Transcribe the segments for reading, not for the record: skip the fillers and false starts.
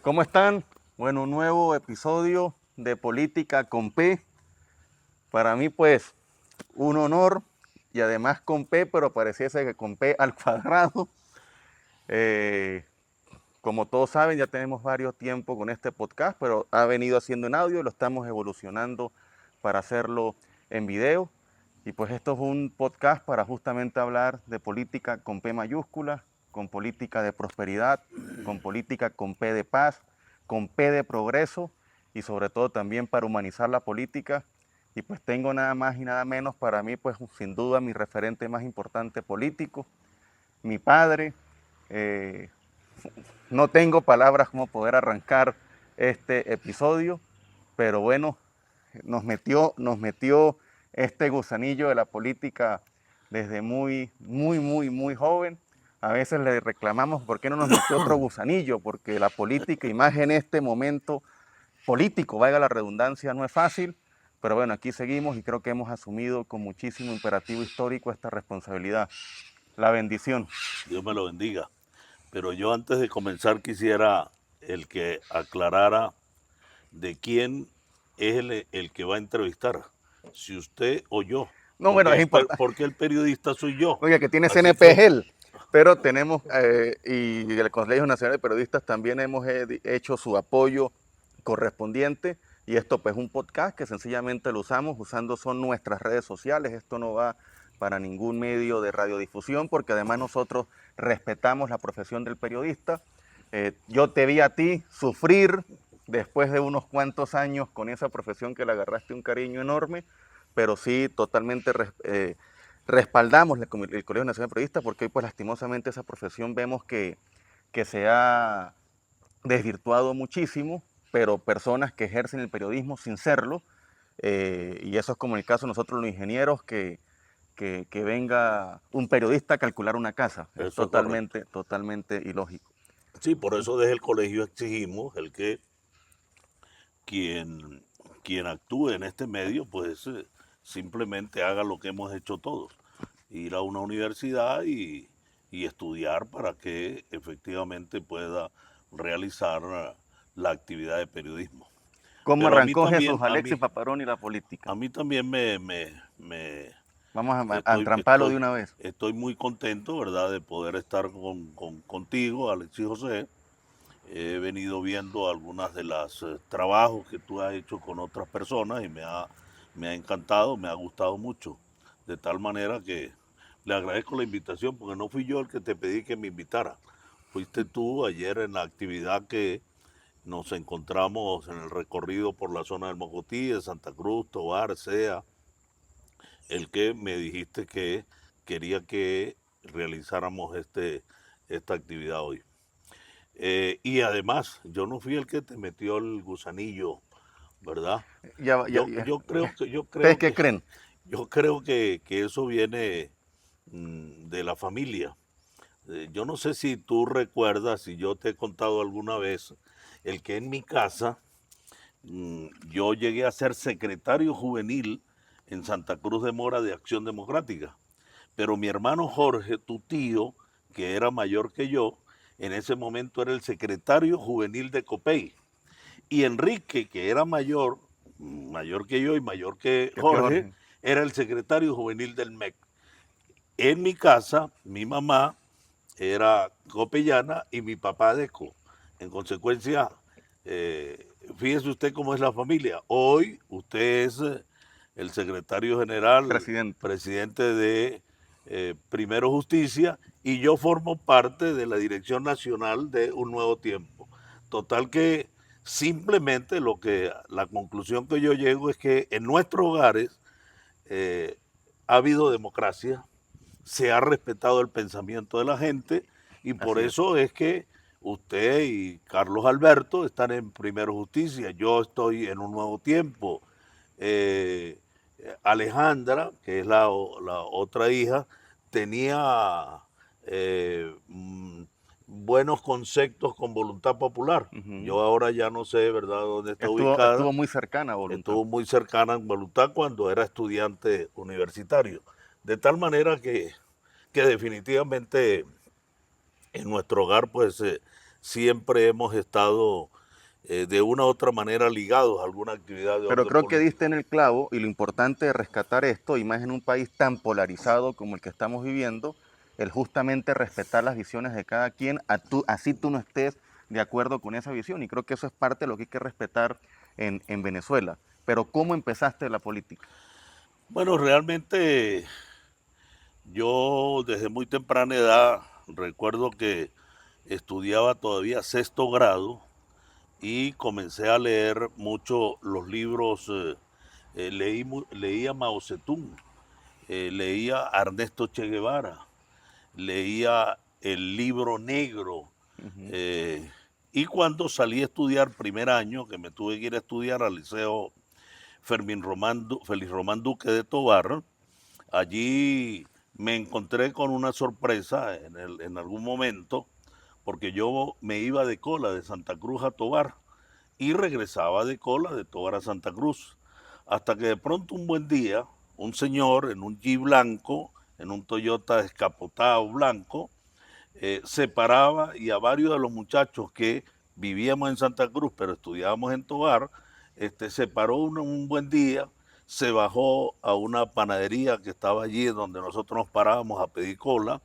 ¿Cómo están? Bueno, un nuevo episodio de Política con P. Para mí, pues, un honor y además con P, pero pareciese que con P al cuadrado. Eh, Como todos saben, ya tenemos varios tiempos con este podcast, pero ha venido haciendo en audio, lo estamos evolucionando para hacerlo en video. Y pues esto es un podcast para justamente hablar de política con P mayúscula, con política de prosperidad, con política con P de paz, con P de progreso y sobre todo también para humanizar la política. Y pues tengo nada más y nada menos para mí, pues sin duda mi referente más importante político, mi padre. eh, no tengo palabras como poder arrancar este episodio, pero bueno, nos metió este gusanillo de la política desde muy joven. A veces le reclamamos por qué no nos metió otro gusanillo, porque la política, y más en este momento político, valga la redundancia, no es fácil. Pero bueno, aquí seguimos y creo que hemos asumido con muchísimo imperativo histórico esta responsabilidad. La bendición. Dios me lo bendiga. Pero yo antes de comenzar quisiera el que aclarara de quién es el que va a entrevistar, si usted o yo, No, bueno, es importante. porque el periodista soy yo. Oiga, que tiene Así CNP es que, él, pero tenemos, y el Colegio Nacional de Periodistas también hemos hecho su apoyo correspondiente, y esto pues es un podcast que sencillamente lo usamos, usando son nuestras redes sociales, esto no va para ningún medio de radiodifusión, porque además nosotros respetamos la profesión del periodista. Yo te vi a ti sufrir después de unos cuantos años con esa profesión que le agarraste un cariño enorme, pero sí totalmente respaldamos el Colegio Nacional de Periodistas, porque hoy pues lastimosamente esa profesión vemos que se ha desvirtuado muchísimo, pero personas que ejercen el periodismo sin serlo, y eso es como el caso de nosotros los ingenieros, que venga un periodista a calcular una casa, es eso es correcto. totalmente ilógico. Sí, por eso desde el colegio exigimos el que quien, quien actúe en este medio, pues simplemente haga lo que hemos hecho todos, ir a una universidad y estudiar para que efectivamente pueda realizar la actividad de periodismo. ¿Cómo Pero arrancó Jesús Alexis Paparón y la política? a mí también me Vamos a estoy, entramparlo de estoy, una vez. estoy muy contento, ¿verdad?, de poder estar contigo, Alexis José. He venido viendo algunas de los trabajos que tú has hecho con otras personas y me ha encantado, me ha gustado mucho. De tal manera que le agradezco la invitación porque no fui yo el que te pedí que me invitara. Fuiste tú ayer en la actividad que nos encontramos en el recorrido por la zona del Mocotí, de Santa Cruz, Tobar, Sea, el que me dijiste que quería que realizáramos esta actividad hoy. Y además, yo no fui el que te metió el gusanillo, ¿verdad? Ya. Yo ¿Ustedes creo qué que, creen? que eso viene de la familia. Yo no sé si tú recuerdas, si yo te he contado alguna vez, el que en mi casa yo llegué a ser secretario juvenil en Santa Cruz de Mora de Acción Democrática. Pero mi hermano Jorge, tu tío, que era mayor que yo, en ese momento era el secretario juvenil de COPEI. Y Enrique, que era mayor que yo y mayor que Que tío Jorge, Jorge. era el secretario juvenil del MEC. En mi casa, mi mamá era copellana y mi papá deco. En consecuencia, fíjese usted cómo es la familia. Hoy usted es el secretario general, Presidente. presidente de Primero Justicia, y yo formo parte de la dirección nacional de Un Nuevo Tiempo. Total que simplemente la conclusión que yo llego es que en nuestros hogares ha habido democracia, se ha respetado el pensamiento de la gente y por Así es. eso es que usted y Carlos Alberto están en Primero Justicia, yo estoy en Un Nuevo Tiempo. Eh, Alejandra, que es la otra hija, tenía buenos conceptos con Voluntad Popular. Ujú. Yo ahora ya no sé, ¿verdad?, dónde está ubicada. Estuvo muy cercana a Voluntad. Estuvo muy cercana en Voluntad cuando era estudiante universitario. De tal manera que definitivamente en nuestro hogar pues siempre hemos estado de una u otra manera ligados a alguna actividad de Pero orden creo que político. diste en el clavo y lo importante de rescatar esto, y más en un país tan polarizado como el que estamos viviendo, el justamente respetar las visiones de cada quien, así tú no estés de acuerdo con esa visión. Y creo que eso es parte de lo que hay que respetar en Venezuela. Pero ¿cómo empezaste la política? Bueno, realmente yo desde muy temprana edad recuerdo que estudiaba todavía sexto grado y comencé a leer mucho los libros, leía Mao Zedong, leía a Ernesto Che Guevara, leía el libro negro. Ujú. eh, y cuando salí a estudiar primer año, que me tuve que ir a estudiar al Liceo Félix Román Duque de Tovar, allí me encontré con una sorpresa en algún momento, porque yo me iba de cola de Santa Cruz a Tovar y regresaba de cola de Tobar a Santa Cruz. Hasta que de pronto un buen día, un señor en un Jeep blanco, en un Toyota descapotado blanco, se paraba y a varios de los muchachos que vivíamos en Santa Cruz, pero estudiábamos en Tobar, se paró un buen día, se bajó a una panadería que estaba allí donde nosotros nos parábamos a pedir cola,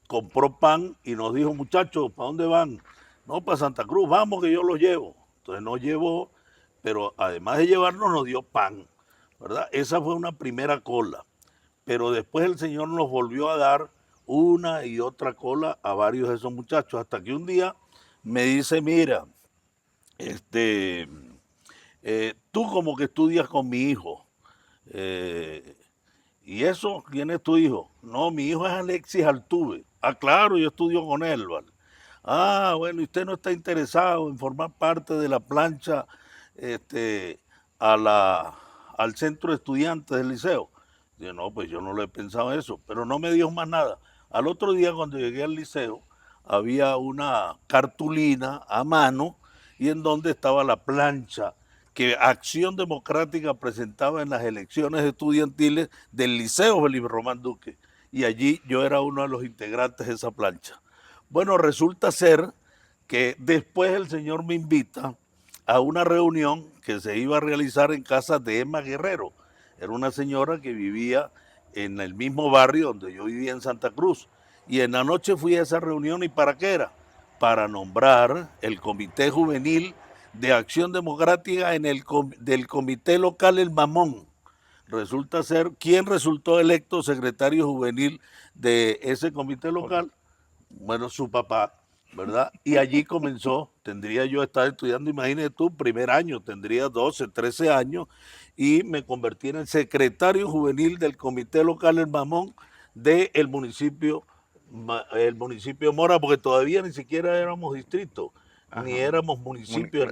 compró pan y nos dijo, muchachos, ¿para dónde van? No, para Santa Cruz, vamos que yo los llevo. Entonces nos llevó, pero además de llevarnos nos dio pan, ¿verdad? Esa fue una primera cola, pero después el Señor nos volvió a dar una y otra cola a varios de esos muchachos, hasta que un día me dice, mira, este, tú como que estudias con mi hijo, eh, ¿y eso quién es tu hijo? No, mi hijo es Alexis Altuve. Ah, claro, yo estudio con él, ¿vale? Ah, bueno, ¿y usted no está interesado en formar parte de la plancha este, a al centro de estudiantes del liceo? Digo, no, pues yo no lo he pensado eso, pero no me dijo más nada. Al otro día, cuando llegué al liceo, había una cartulina a mano y en donde estaba la plancha que Acción Democrática presentaba en las elecciones estudiantiles del Liceo Felipe Román Duque. Y allí yo era uno de los integrantes de esa plancha. Bueno, resulta ser que después el señor me invita a una reunión que se iba a realizar en casa de Emma Guerrero. Era una señora que vivía en el mismo barrio donde yo vivía en Santa Cruz. Y en la noche fui a esa reunión, ¿y para qué era? Para nombrar el Comité Juvenil de Acción Democrática del Comité Local El Mamón. Resulta ser, ¿quién resultó electo secretario juvenil de ese comité Ok. local? Bueno, su papá, ¿verdad? Y allí comenzó, tendría yo estar estudiando, imagínate tú, primer año, tendría 12, 13 años, y me convertí en el secretario juvenil del comité local El Mamón del el municipio Mora, porque todavía ni siquiera éramos distritos, ni Ajá. éramos Muni- municipios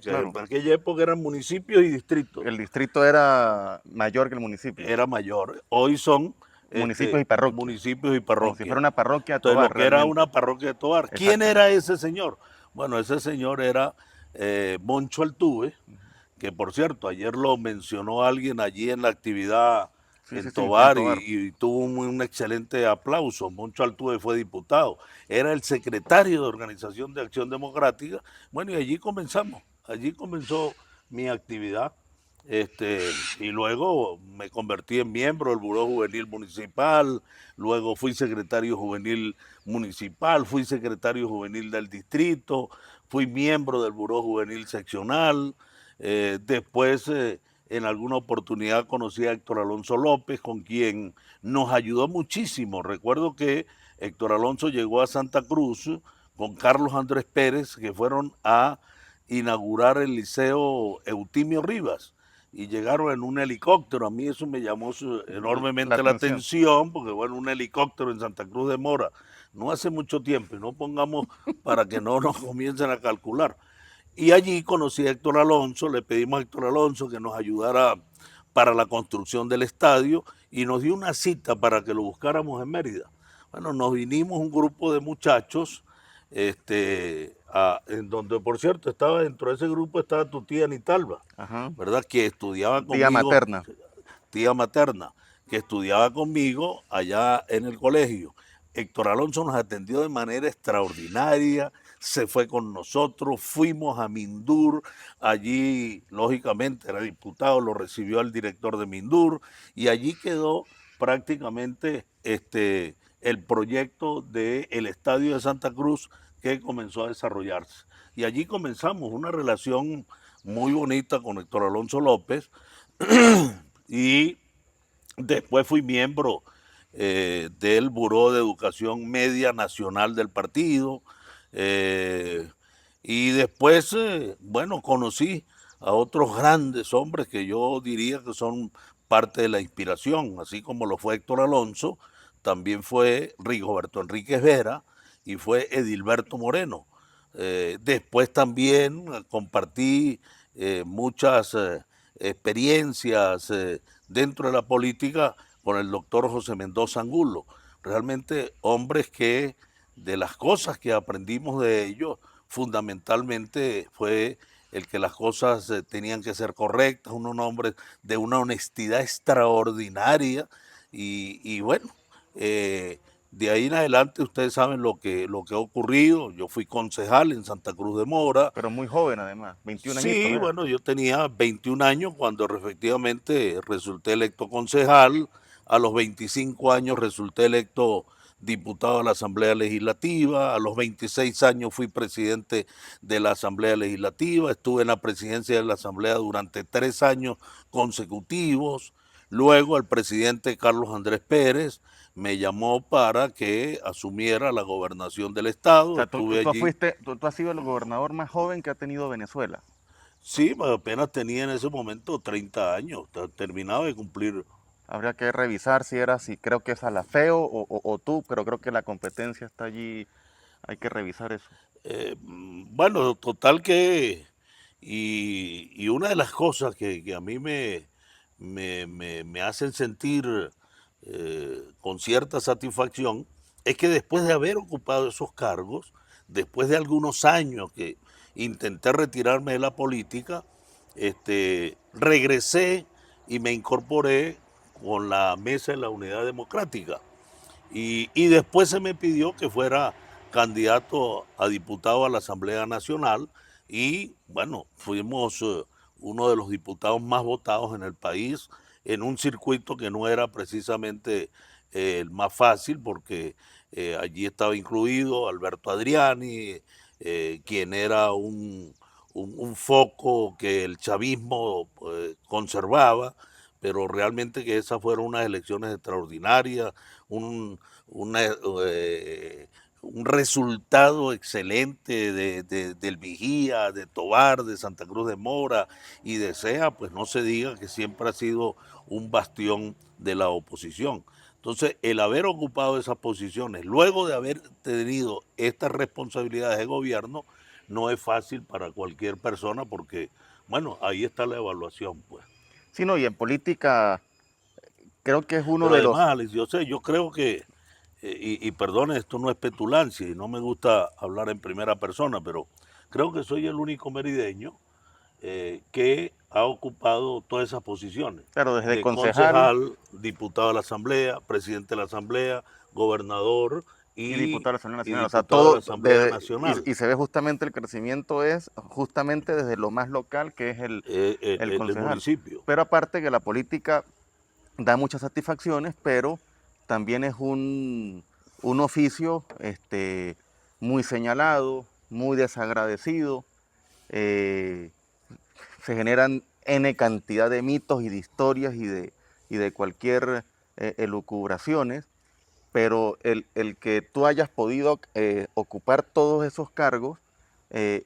claro, en aquella época eran municipios y distritos, el distrito era mayor que el municipio. era mayor. Hoy son Municipios y parroquias, municipios y como si fuera parroquias. una parroquia a Entonces, lo Tobar que era realmente. una parroquia de Tobar. ¿Quién era Exactamente. ese señor? Bueno, ese señor era Moncho Altuve, que por cierto, ayer lo mencionó alguien allí en la actividad Sí, sí, en sí, en Tobar Tobar. y tuvo un excelente aplauso. Moncho Altuve fue diputado, era el secretario de Organización de Acción Democrática. Bueno, y allí comenzamos, allí comenzó mi actividad. Y luego me convertí en miembro del Buró Juvenil Municipal, luego fui secretario juvenil municipal, fui secretario juvenil del distrito, fui miembro del Buró Juvenil Seccional, después en alguna oportunidad conocí a Héctor Alonso López, con quien nos ayudó muchísimo. Recuerdo que Héctor Alonso llegó a Santa Cruz con Carlos Andrés Pérez, que fueron a inaugurar el Liceo Eutimio Rivas y llegaron en un helicóptero. A mí eso me llamó La enormemente la atención. atención, porque bueno, un helicóptero en Santa Cruz de Mora no hace mucho tiempo, y no pongamos para que no nos comiencen a calcular. Y allí conocí a Héctor Alonso, le pedimos a Héctor Alonso que nos ayudara para la construcción del estadio y nos dio una cita para que lo buscáramos en Mérida. Bueno, nos vinimos un grupo de muchachos, en donde por cierto estaba dentro de ese grupo estaba tu tía Nitalba, Ajá. ¿verdad? Que estudiaba Tía conmigo, materna. tía materna, que estudiaba conmigo allá en el colegio. Héctor Alonso nos atendió de manera extraordinaria, se fue con nosotros, fuimos a Mindur, allí lógicamente era diputado, lo recibió el director de Mindur y allí quedó prácticamente el proyecto del Estadio de Santa Cruz que comenzó a desarrollarse. Y allí comenzamos una relación muy bonita con Héctor Alonso López y después fui miembro del Buró de Educación Media Nacional del partido. eh, y después, bueno, conocí a otros grandes hombres que yo diría que son parte de la inspiración, así como lo fue Héctor Alonso, también fue Rigoberto Enríquez Vera y fue Edilberto Moreno. Después también compartí muchas experiencias dentro de la política con el doctor José Mendoza Angulo. Realmente hombres que de las cosas que aprendimos de ellos, fundamentalmente fue el que las cosas tenían que ser correctas, unos hombres de una honestidad extraordinaria y bueno, eh, de ahí en adelante ustedes saben lo que ha ocurrido. Yo fui concejal en Santa Cruz de Mora. Pero muy joven además, 21 añitos Sí, era. bueno, yo tenía 21 años cuando efectivamente resulté electo concejal. A los 25 años resulté electo diputado de la Asamblea Legislativa. A los 26 años fui presidente de la Asamblea Legislativa. Estuve en la presidencia de la Asamblea durante 3 años consecutivos. Luego el presidente Carlos Andrés Pérez me llamó para que asumiera la gobernación del O estado. sea, tú, Estuve tú allí. fuiste, tú has sido el gobernador más joven que ha tenido Venezuela. Sí, apenas tenía en ese momento 30 años, terminaba de cumplir. Habría que revisar si era, si creo que es Alafeo o tú, pero creo que la competencia está allí. Hay que revisar eso. Bueno, total que, y una de las cosas que a mí me hacen sentir con cierta satisfacción es que después de haber ocupado esos cargos, después de algunos años que intenté retirarme de la política, regresé y me incorporé con la mesa de la Unidad Democrática. Y después se me pidió que fuera candidato a diputado a la Asamblea Nacional y bueno, fuimos uno de los diputados más votados en el país en un circuito que no era precisamente el más fácil porque allí estaba incluido Alberto Adriani, quien era un foco que el chavismo conservaba, pero realmente que esas fueron unas elecciones extraordinarias, un, una, un resultado excelente del Vigía, de Tobar, de Santa Cruz de Mora y de Sea, pues no se diga que siempre ha sido un bastión de la oposición. Entonces, el haber ocupado esas posiciones, luego de haber tenido estas responsabilidades de gobierno, no es fácil para cualquier persona porque, bueno, ahí está la evaluación, pues. Sí, no, y en política creo que es uno Pero de los. además, Alex, yo creo que, y perdone, esto no es petulancia y no me gusta hablar en primera persona, pero creo que soy el único merideño que ha ocupado todas esas posiciones, Claro, desde de concejal concejal, diputado de la Asamblea, presidente de la Asamblea, gobernador y y, diputado de la Asamblea y Nacional. O sea, diputado de la todo, Asamblea Nacional, y se ve justamente el crecimiento es justamente desde lo más local, que es el el concejal. municipio. Pero aparte que la política da muchas satisfacciones, pero también es un oficio muy señalado, muy desagradecido. eh, Se generan N cantidad de mitos y de historias y de cualquier elucubraciones, pero el que tú hayas podido ocupar todos esos cargos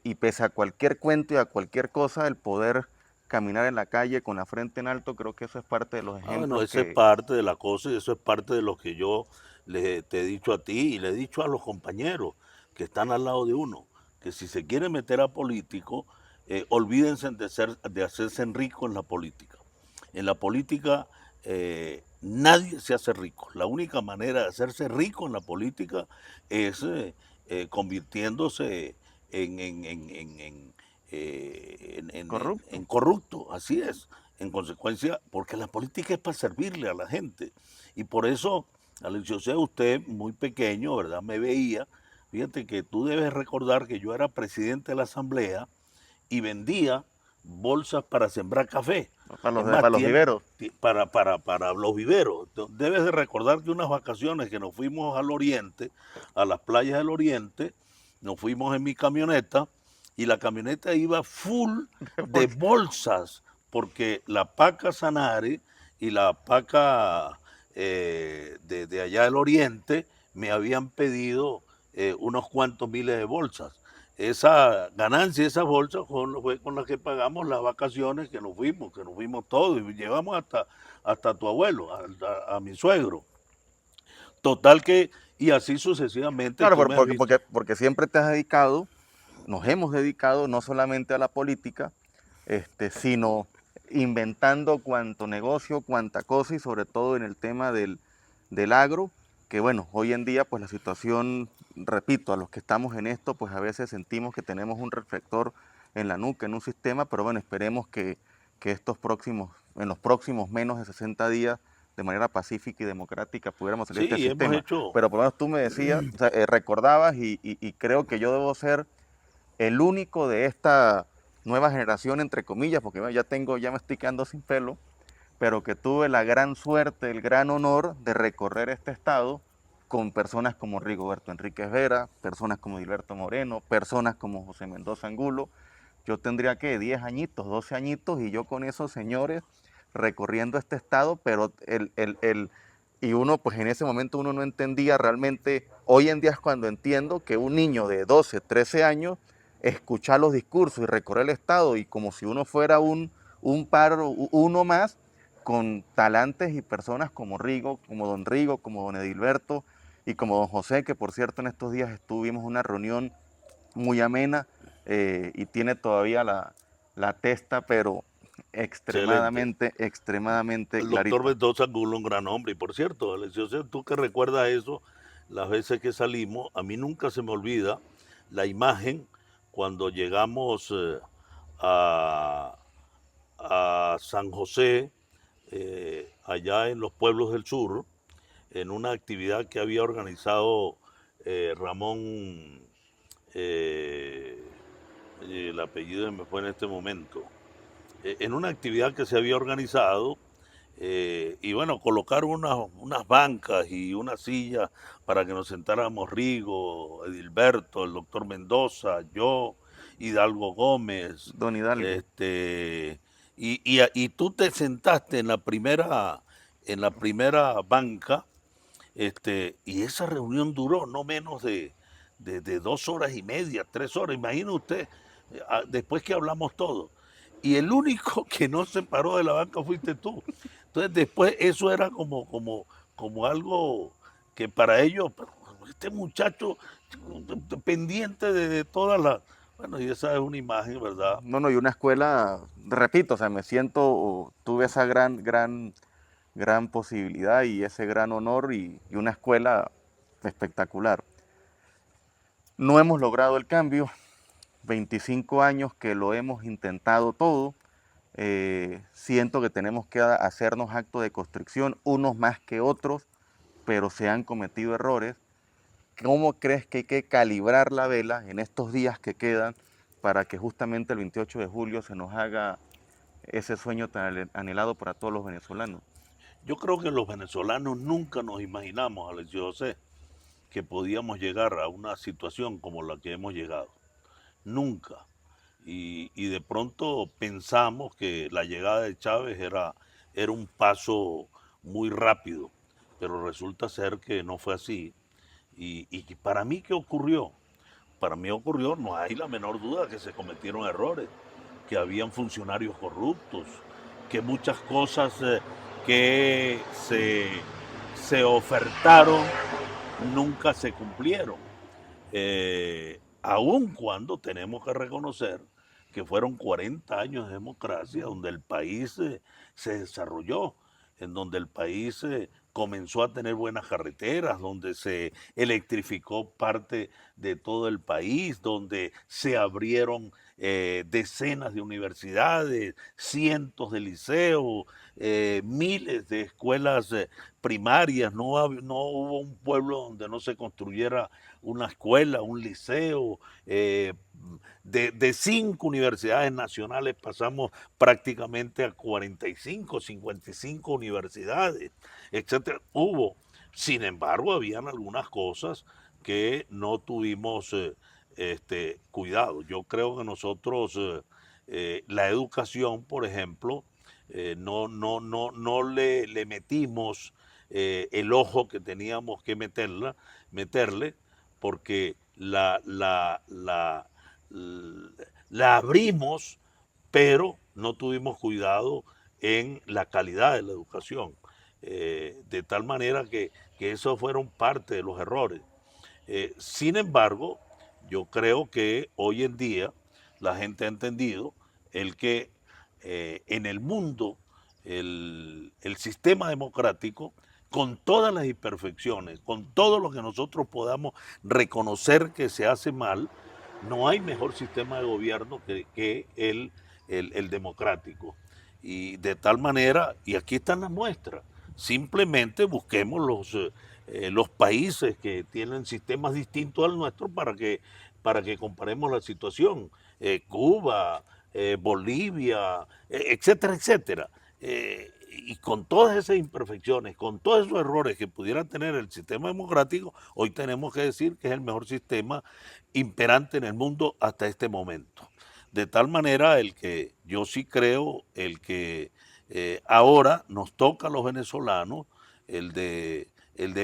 y pese a cualquier cuento y a cualquier cosa, el poder caminar en la calle con la frente en alto, creo que eso es parte de los Ah, bueno, ejemplos esa es que. parte de la cosa y eso es parte de lo que yo te he dicho a ti y le he dicho a los compañeros que están al lado de uno, que si se quiere meter a político, olvídense de hacerse rico en la política. En la política nadie se hace rico. La única manera de hacerse rico en la política es convirtiéndose Corrupto. en corrupto, así es. En consecuencia, porque la política es para servirle a la gente. Y por eso, Alex José, usted muy pequeño, ¿verdad? Me veía, Fíjate que tú debes recordar que yo era presidente de la asamblea y vendía bolsas para sembrar café. Es más, para los viveros. para los viveros. Debes de recordar que unas vacaciones que nos fuimos al oriente, a las playas del oriente, nos fuimos en mi camioneta y la camioneta iba full de bolsas, porque la paca Sanare y la paca de allá del oriente me habían pedido unos cuantos miles de bolsas. Esa ganancia, esas bolsas fue con las que pagamos las vacaciones que nos fuimos todos y llevamos hasta tu abuelo, a mi suegro. Total que, y así sucesivamente, Claro, tú me has visto. porque siempre te has dedicado, nos hemos dedicado no solamente a la política, sino inventando cuanto negocio, cuanta cosa y sobre todo en el tema del agro, que bueno, hoy en día pues la situación, repito, a los que estamos en esto pues a veces sentimos que tenemos un reflector en la nuca, en un sistema, pero bueno, esperemos que en los próximos menos de 60 días de manera pacífica y democrática pudiéramos salir de este Sí, hemos sistema. hecho. Pero por lo menos tú me decías, o sea, recordabas y creo que yo debo ser el único de esta nueva generación, entre comillas, porque bueno, ya me estoy quedando sin pelo, pero que tuve la gran suerte, el gran honor de recorrer este estado con personas como Rigoberto Enríquez Vera, personas como Gilberto Moreno, personas como José Mendoza Angulo. Yo tendría que 10 añitos, 12 añitos y yo con esos señores recorriendo este estado, pero y uno pues en ese momento uno no entendía realmente, hoy en día es cuando entiendo que un niño de 12, 13 años escuchar los discursos y recorrer el estado y como si uno fuera un par, uno más, con talantes y personas como Rigo, como don Rigo, como don Edilberto y como don José, que por cierto en estos días estuvimos en una reunión muy amena y tiene todavía la testa, pero Excelente. extremadamente El doctor clarita. Mendoza Angulo, un gran hombre. Y por cierto, Alessio, tú que recuerdas eso, las veces que salimos, a mí nunca se me olvida la imagen cuando llegamos a, a San José, allá en los pueblos del sur, en una actividad que había organizado Ramón, eh, el apellido me fue en este momento, en una actividad que se había organizado. Y bueno, colocar unas bancas y una silla para que nos sentáramos Rigo, Edilberto, el doctor Mendoza, yo, Hidalgo Gómez, Don Hidalgo. y tú te sentaste en la primera banca, y esa reunión duró no menos de 2 horas y media, 3 horas, imagina usted, después que hablamos todo. Y el único que no se paró de la banca fuiste tú. Entonces después eso era como algo que para ellos, pero este muchacho pendiente de todas las... Bueno, y esa es una imagen, ¿verdad? No, no, y una escuela, repito, o sea, tuve esa gran posibilidad y ese gran honor y una escuela espectacular. No hemos logrado el cambio, 25 años que lo hemos intentado todo. Siento que tenemos que hacernos actos de construcción, unos más que otros, pero se han cometido errores. ¿Cómo crees que hay que calibrar la vela en estos días que quedan para que justamente el 28 de julio se nos haga ese sueño tan anhelado para todos los venezolanos? Yo creo que los venezolanos nunca nos imaginamos, Alexio José, que podíamos llegar a una situación como la que hemos llegado. Nunca. Y de pronto pensamos que la llegada de Chávez era un paso muy rápido, pero resulta ser que no fue así. Y para mí, ¿qué ocurrió? Para mí ocurrió, no hay la menor duda que se cometieron errores, que habían funcionarios corruptos, que muchas cosas que se ofertaron nunca se cumplieron. Aun cuando tenemos que reconocer que fueron 40 años de democracia donde el país se desarrolló, en donde el país comenzó a tener buenas carreteras, donde se electrificó parte de todo el país, donde se abrieron decenas de universidades, cientos de liceos, miles de escuelas primarias. No hubo un pueblo donde no se construyera una escuela, un liceo, de 5 universidades nacionales pasamos prácticamente a 45, 55 universidades, etcétera. Hubo, sin embargo, habían algunas cosas que no tuvimos cuidado. Yo creo que nosotros, la educación, por ejemplo, no le metimos el ojo que teníamos que meterle, porque la abrimos, pero no tuvimos cuidado en la calidad de la educación. De tal manera que esos fueron parte de los errores. Sin embargo, yo creo que hoy en día la gente ha entendido el que en el mundo el sistema democrático, con todas las imperfecciones, con todo lo que nosotros podamos reconocer que se hace mal, no hay mejor sistema de gobierno que el democrático. Y de tal manera, y aquí están las muestras, simplemente busquemos los países que tienen sistemas distintos al nuestro para que comparemos la situación. Cuba, Bolivia, etcétera, etcétera. Y con todas esas imperfecciones, con todos esos errores que pudiera tener el sistema democrático, hoy tenemos que decir que es el mejor sistema imperante en el mundo hasta este momento. De tal manera, el que yo sí creo, el que ahora nos toca a los venezolanos, el de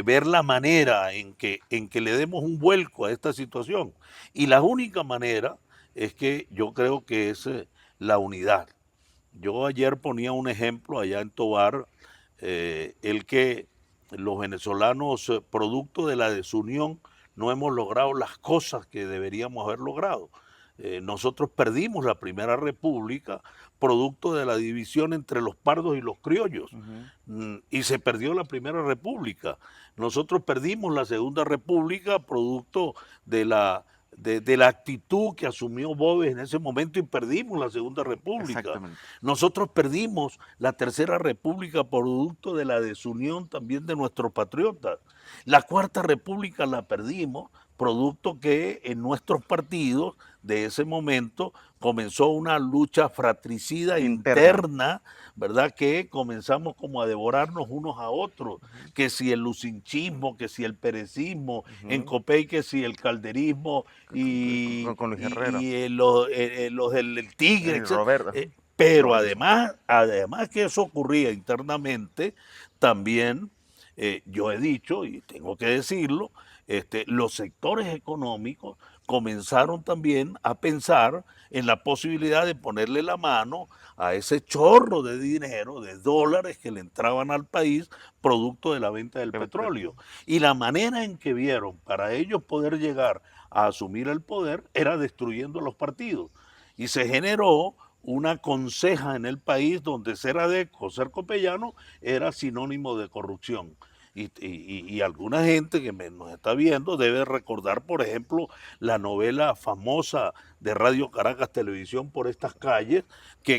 ver la manera en que le demos un vuelco a esta situación. Y la única manera es que yo creo que es la unidad. Yo ayer ponía un ejemplo allá en Tobar, el que los venezolanos, producto de la desunión, no hemos logrado las cosas que deberíamos haber logrado. Nosotros perdimos la Primera República producto de la división entre los pardos y los criollos. Y se perdió la Primera República. Nosotros perdimos la Segunda República producto de la actitud que asumió Boves en ese momento y perdimos la Segunda República. Nosotros perdimos la Tercera República producto de la desunión también de nuestros patriotas. La Cuarta República la perdimos producto que en nuestros partidos de ese momento comenzó una lucha fratricida interna, ¿verdad? Que comenzamos como a devorarnos unos a otros, que si el lucinchismo, que si el perecismo, en Copey que si el calderismo con Luis Herrera. y los del Tigre, etc. Roberto. Pero además que eso ocurría internamente, también yo he dicho, y tengo que decirlo, los sectores económicos comenzaron también a pensar en la posibilidad de ponerle la mano a ese chorro de dinero, de dólares que le entraban al país producto de la venta del petróleo. Y la manera en que vieron para ellos poder llegar a asumir el poder era destruyendo los partidos. Y se generó una conseja en el país donde ser adeco, ser copellano, era sinónimo de corrupción. Y alguna gente que nos está viendo debe recordar, por ejemplo, la novela famosa de Radio Caracas Televisión por estas calles,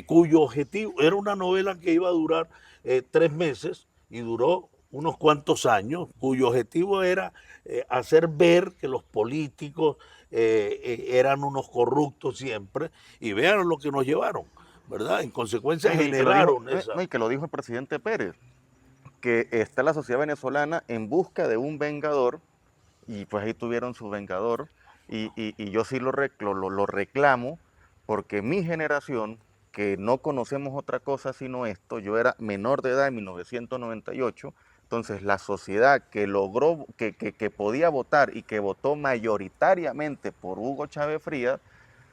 cuyo objetivo era una novela que iba a durar 3 meses y duró unos cuantos años, cuyo objetivo era hacer ver que los políticos eran unos corruptos siempre, y vean lo que nos llevaron, ¿verdad? En consecuencia generaron esa... Y que lo dijo el presidente Pérez, que está la sociedad venezolana en busca de un vengador, y pues ahí tuvieron su vengador, y yo sí lo reclamo, porque mi generación, que no conocemos otra cosa sino esto, yo era menor de edad en 1998, entonces la sociedad que logró, que podía votar y que votó mayoritariamente por Hugo Chávez Frías,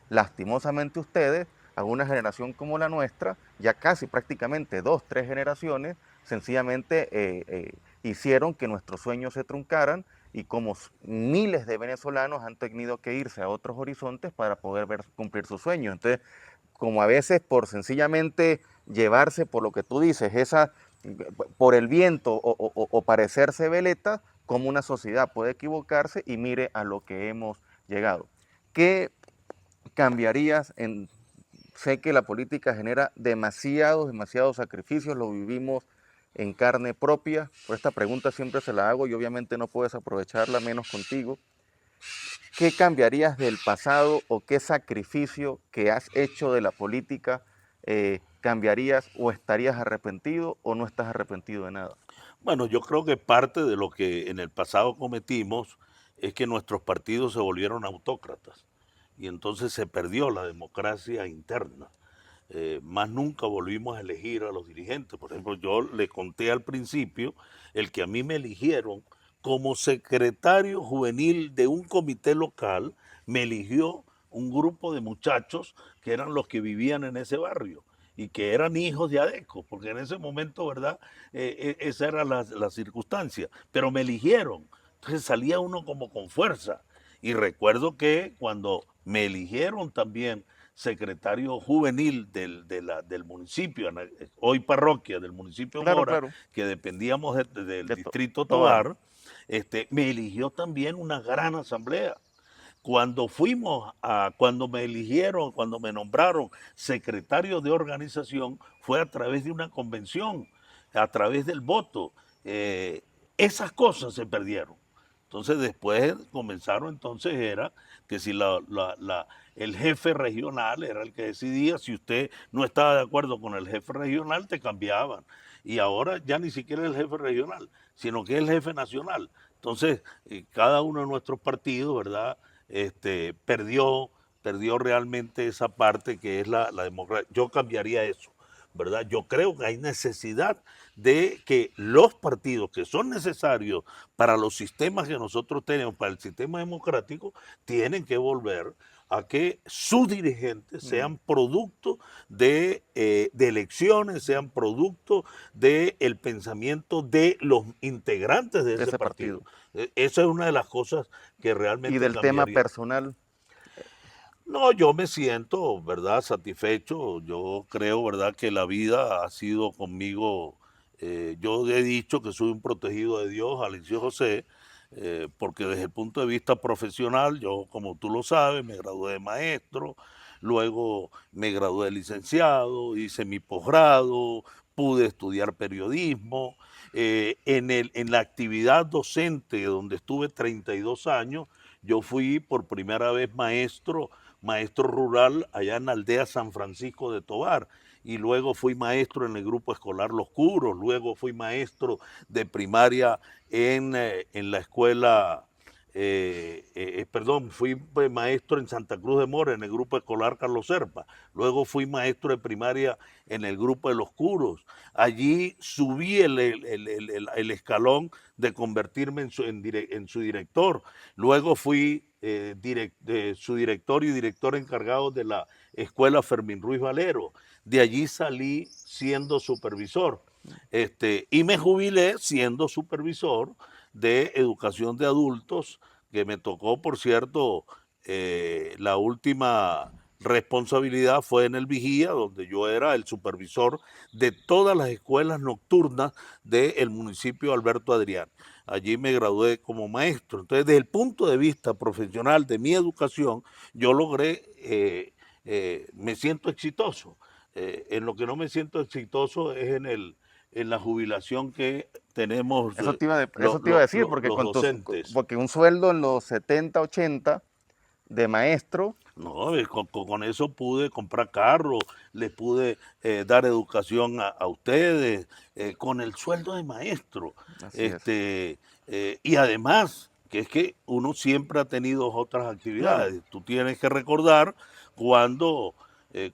lastimosamente ustedes, a una generación como la nuestra, ya casi prácticamente 2, 3 generaciones, sencillamente hicieron que nuestros sueños se truncaran, y como miles de venezolanos han tenido que irse a otros horizontes para poder cumplir sus sueños. Entonces, como a veces por sencillamente llevarse por lo que tú dices, por el viento o parecerse veleta, como una sociedad puede equivocarse, y mire a lo que hemos llegado. ¿Qué cambiarías sé que la política genera demasiados sacrificios, lo vivimos en carne propia, por esta pregunta siempre se la hago y obviamente no puedes aprovecharla menos contigo. ¿qué cambiarías del pasado o qué sacrificio que has hecho de la política cambiarías o estarías arrepentido o no estás arrepentido de nada? Bueno, yo creo que parte de lo que en el pasado cometimos es que nuestros partidos se volvieron autócratas y entonces se perdió la democracia interna. Más nunca volvimos a elegir a los dirigentes. Por ejemplo, yo le conté al principio el que a mí me eligieron como secretario juvenil de un comité local, me eligió un grupo de muchachos que eran los que vivían en ese barrio y que eran hijos de ADECO, porque en ese momento, ¿verdad? Esa era la circunstancia, pero me eligieron. Entonces salía uno como con fuerza. Y recuerdo que cuando me eligieron también secretario juvenil del municipio, hoy parroquia del municipio Claro, Mora, claro, que dependíamos del de distrito Tobar. Tovar, me eligió también una gran asamblea. Cuando me eligieron, cuando me nombraron secretario de organización, fue a través de una convención, a través del voto. Esas cosas se perdieron. Entonces después comenzaron, entonces era que si el jefe regional era el que decidía, si usted no estaba de acuerdo con el jefe regional, te cambiaban. Y ahora ya ni siquiera es el jefe regional, sino que es el jefe nacional. Entonces, cada uno de nuestros partidos, ¿verdad? Perdió realmente esa parte que es la democracia. Yo cambiaría eso, ¿verdad? Yo creo que hay necesidad de que los partidos que son necesarios para los sistemas que nosotros tenemos, para el sistema democrático, tienen que volver a que sus dirigentes sean producto de elecciones, sean producto del pensamiento de los integrantes de De ese ese partido. partido. Esa es una de las cosas que Y realmente del tema cambiaría. personal, No, yo me siento, ¿verdad?, satisfecho. Yo creo, ¿verdad?, que la vida ha sido conmigo. Yo he dicho que soy un protegido de Dios, Alicio José, porque desde el punto de vista profesional, yo, como tú lo sabes, me gradué de maestro, luego me gradué de licenciado, hice mi posgrado, pude estudiar periodismo. En la actividad docente, donde estuve 32 años, yo fui por primera vez maestro rural allá en la aldea San Francisco de Tovar, y luego fui maestro en el grupo escolar Los Curos, luego fui maestro de primaria en la escuela, perdón, fui maestro en Santa Cruz de Mora en el grupo escolar Carlos Serpa, luego fui maestro de primaria en el grupo de Los Curos. Allí subí el escalón de convertirme en su director. Luego fui su director y director encargado de la escuela Fermín Ruiz Valero. De allí salí siendo supervisor. Y me jubilé siendo supervisor de educación de adultos, que me tocó, por cierto, la última responsabilidad fue en el Vigía, donde yo era el supervisor de todas las escuelas nocturnas del municipio Alberto Adrián. Allí me gradué como maestro. Entonces, desde el punto de vista profesional de mi educación, yo logré, me siento exitoso. En lo que no me siento exitoso es en la jubilación que tenemos eso te iba a decir, porque, los docentes. porque un sueldo en los 70, 80 de maestro, No, con eso pude comprar carro, les pude dar educación a ustedes, con el sueldo de maestro. así es, Y además, que es que uno siempre ha tenido otras claro. actividades. Tú tienes que recordar cuando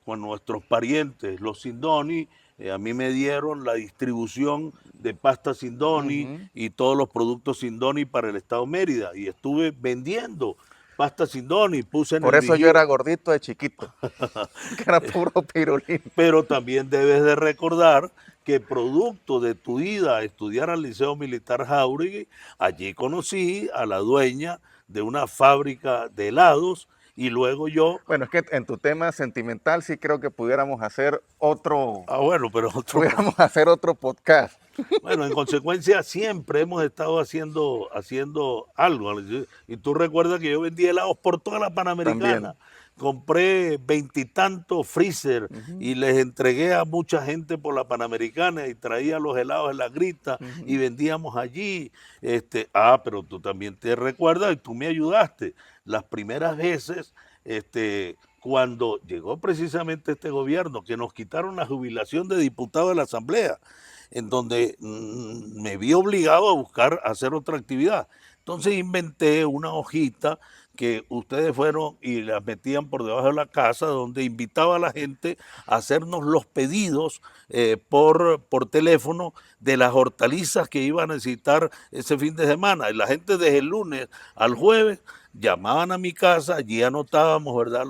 con nuestros parientes, los Sindoni, a mí me dieron la distribución de pasta Sindoni Ujú. y todos los productos Sindoni para el Estado Mérida, y estuve vendiendo pasta Sindoni, puse en Por el eso yo Vigía. era gordito de chiquito, que era puro pirulín. Pero también debes de recordar que producto de tu ida a estudiar al Liceo Militar Jáuregui, allí conocí a la dueña de una fábrica de helados, y luego yo, Bueno, es que en tu tema sentimental sí creo que bueno, pero pudiéramos hacer otro podcast. bueno, en consecuencia siempre hemos estado haciendo algo. Y tú recuerdas que yo vendí helados por toda la También. Panamericana. compré veintitantos freezer y les entregué a mucha gente por la Panamericana y traía los helados en la grita y vendíamos allí. Pero tú también te recuerdas y tú me ayudaste. Las primeras veces, cuando llegó precisamente este gobierno, que nos quitaron la jubilación de diputado de la Asamblea, en donde me vi obligado a buscar hacer otra actividad. Entonces inventé una hojita que ustedes fueron y las metían por debajo de la casa, donde invitaba a la gente a hacernos los pedidos por teléfono de las hortalizas que iban a necesitar ese fin de semana. Y la gente desde el lunes al jueves llamaban a mi casa, allí anotábamos, ¿verdad?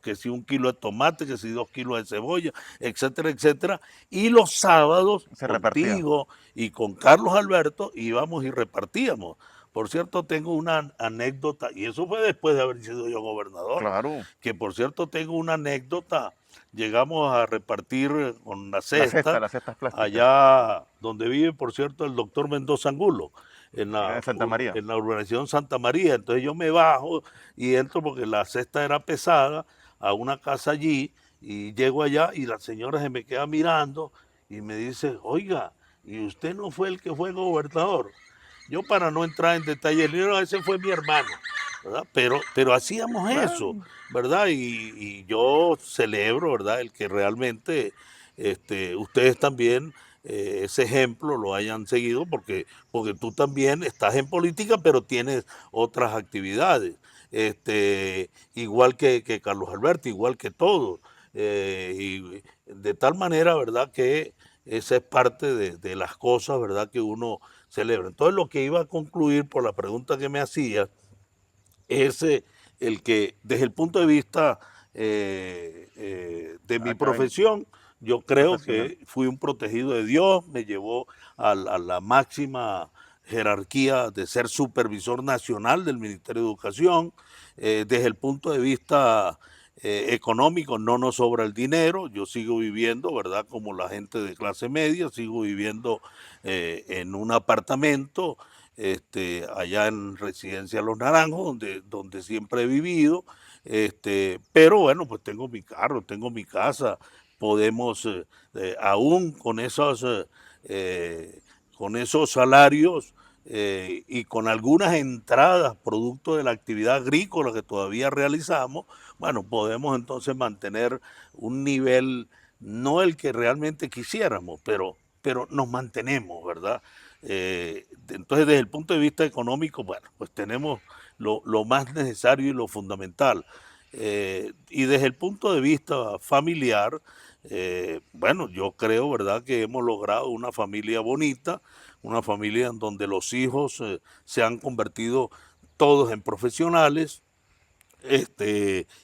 Que si 1 kilo de tomate, que si 2 kilos de cebolla, etcétera, etcétera. Y los sábados, Se repartía. contigo y con Carlos Alberto, íbamos y repartíamos. Por cierto, tengo una anécdota, y eso fue después de haber sido yo gobernador, Claro. que por cierto tengo una anécdota. Llegamos a repartir con la La cesta, las cestas plásticas. allá donde vive, por cierto, el doctor Mendoza Angulo, En Santa María. en la urbanización Santa María. Entonces yo me bajo y entro porque la cesta era pesada a una casa allí y llego allá y la señora se me queda mirando y me dice, oiga, ¿y usted no fue el que fue gobernador? Yo, para no entrar en detalles, le digo, "No, ese fue mi hermano", ¿verdad? Pero hacíamos eso, Claro. ¿verdad? Y yo celebro, ¿verdad? El que realmente ustedes también ese ejemplo lo hayan seguido, porque tú también estás en política, pero tienes otras actividades. Igual que Carlos Alberto, igual que todos. Y de tal manera, ¿verdad? Que esa es parte de las cosas, ¿verdad? Que uno celebra. Entonces, lo que iba a concluir por la pregunta que me hacía es el que desde el punto de vista de mi Académico. profesión, yo creo Profesional. que fui un protegido de Dios, me llevó a la máxima jerarquía de ser supervisor nacional del Ministerio de Educación. Desde el punto de vista económico, no nos sobra el dinero, yo sigo viviendo, ¿verdad? Como la gente de clase media, sigo viviendo en un apartamento allá en Residencia Los Naranjos, donde siempre he vivido. Pero bueno, pues tengo mi carro, tengo mi casa, podemos, aún con esos salarios y con algunas entradas producto de la actividad agrícola que todavía realizamos, bueno, podemos entonces mantener un nivel, no el que realmente quisiéramos, pero nos mantenemos, ¿verdad? Entonces, desde el punto de vista económico, bueno, pues tenemos lo más necesario y lo fundamental. Y desde el punto de vista familiar, bueno, yo creo, ¿verdad?, que hemos logrado una familia bonita, una familia en donde los hijos se han convertido todos en profesionales,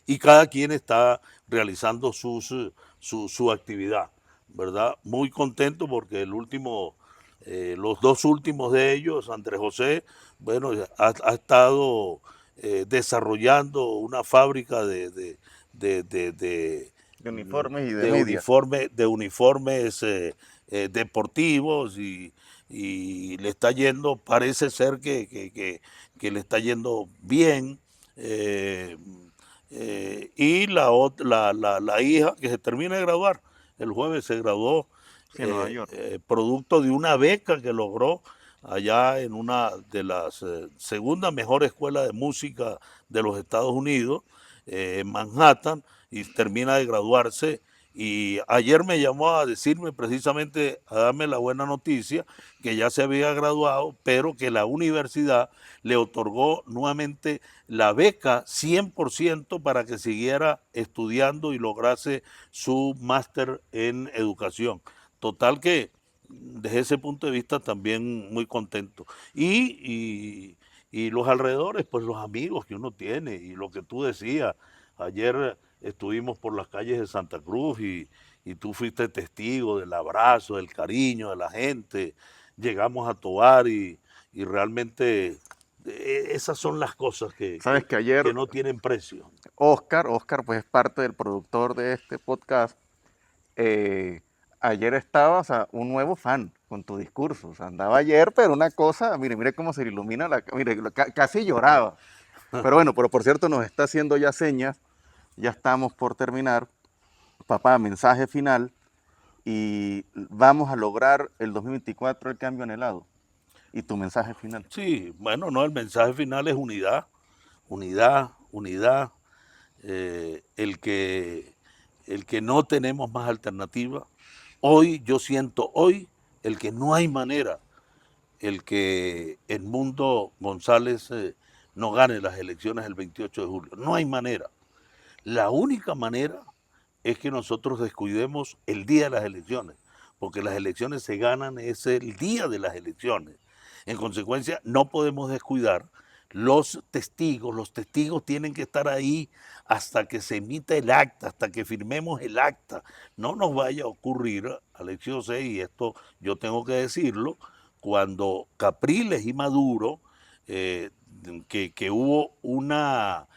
y cada quien está realizando su actividad, ¿verdad? Muy contento porque los dos últimos de ellos, Andrés José, bueno, ha estado desarrollando una fábrica de, de- de, De uniformes y de de medias. uniformes deportivos y le está yendo, parece ser que le está yendo bien. eh, y la hija que se termina de graduar, el jueves se graduó, Sí, en Nueva York. producto de una beca que logró allá en una de las segunda mejor escuela de música de los Estados Unidos, en Manhattan, y termina de graduarse. Y ayer me llamó a decirme precisamente, a darme la buena noticia, que ya se había graduado, pero que la universidad le otorgó nuevamente la beca 100% para que siguiera estudiando y lograse su máster en educación. Total que desde ese punto de vista también muy contento. Y los alrededores, pues los amigos que uno tiene y lo que tú decías. Ayer estuvimos por las calles de Santa Cruz y tú fuiste testigo del abrazo, del cariño de la gente. Llegamos a Tovar y realmente esas son las cosas Sabes que que ayer no tienen precio. Oscar pues es parte del productor de este podcast. eh, Ayer estaba, o sea, un nuevo fan con tu discurso. O sea, andaba ayer, pero una cosa, mire cómo se le ilumina mire, casi lloraba. Pero bueno, pero por cierto nos está haciendo ya señas ya estamos por terminar. Papá, mensaje final, y vamos a lograr el 2024 el cambio anhelado. Y tu mensaje final. Sí, bueno, no, el mensaje final es unidad, unidad, unidad. El que no tenemos más alternativa. Hoy, yo siento hoy, el que no hay manera, el que Edmundo González no gane las elecciones el 28 de julio. No hay manera. La única manera es que nosotros descuidemos el día de las elecciones, porque las elecciones se ganan es el día de las elecciones. En consecuencia, no podemos descuidar los testigos tienen que estar ahí hasta que se emita el acta, hasta que firmemos el acta. No nos vaya a ocurrir, Alexis José, y esto yo tengo que decirlo, cuando Capriles y Maduro, que hubo una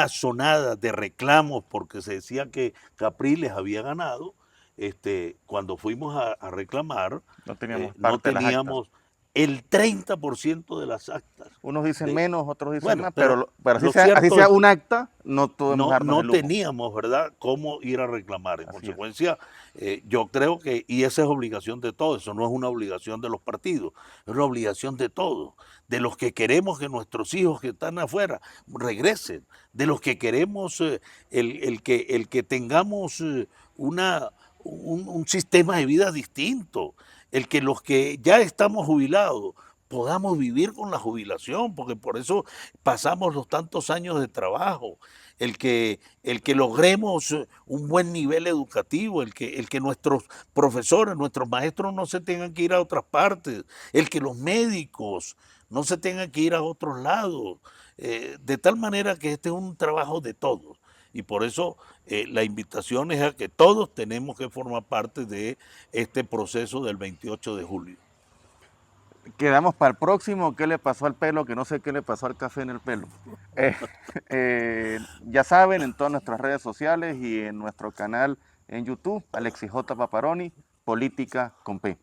sonada de reclamos porque se decía que Capriles había ganado, cuando fuimos a reclamar, No teníamos no parte de las actas. teníamos el 30% de las actas. Unos dicen menos, otros dicen Bueno, más, pero pero así lo sea, cierto así sea es, un acta, no podemos darnos no el lujo. teníamos, ¿verdad?, cómo ir a reclamar. En Así es. consecuencia, yo creo que, y esa es obligación de todos, eso no es una obligación de los partidos, es una obligación de todos, de los que queremos que nuestros hijos que están afuera regresen, de los que queremos el que tengamos un sistema de vida distinto, el que los que ya estamos jubilados podamos vivir con la jubilación, porque por eso pasamos los tantos años de trabajo, el que logremos un buen nivel educativo, el que nuestros profesores, nuestros maestros no se tengan que ir a otras partes, el que los médicos no se tengan que ir a otros lados, de tal manera que este es un trabajo de todos. Y por eso la invitación es a que todos tenemos que formar parte de este proceso del 28 de julio. Quedamos para el próximo. ¿Qué le pasó al pelo? Que no sé qué le pasó al café en el pelo. Ya saben, en todas nuestras redes sociales y en nuestro canal en YouTube, Alexis J. Paparoni, Política con P.